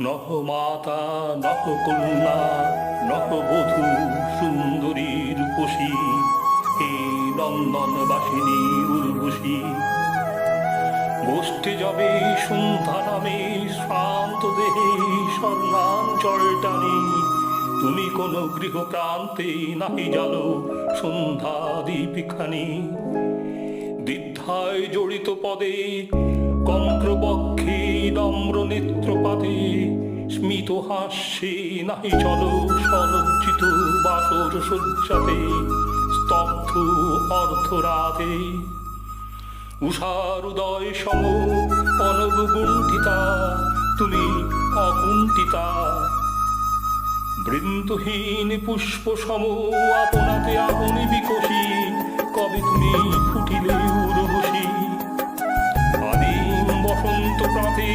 নহ মাতা নহ কন্যা নহ বধূ সুন্দরীর রূপসী, হে নন্দনবাসিনী উর্বশী। বসতে যাবে সন্ধ্যা নামে শ্রান্ত দেহে স্বর্ণাঞ্চল টানে, তুমি কোন গৃহ প্রান্তে নাহি জানো সন্ধ্যা দীপিখানি। দ্বিধায় জড়িত পদে কঙ্ক্রবক্ষে নম্র নেত্রপাতে, স্মিত হাস্যে নাহি চলো সলজ্জিত বাসর শয্যাতে, স্তব্ধ অর্ধরাতে। উষার উদয় সম অনবগুণ্ঠিতা, তুমি অকুণ্ঠিতা। বৃন্তহীন পুষ্প সম আপনাতে আপনি বিকশী, কবে তুমি ফুটিলে উর্বশী। আদিম বসন্ত প্রাতে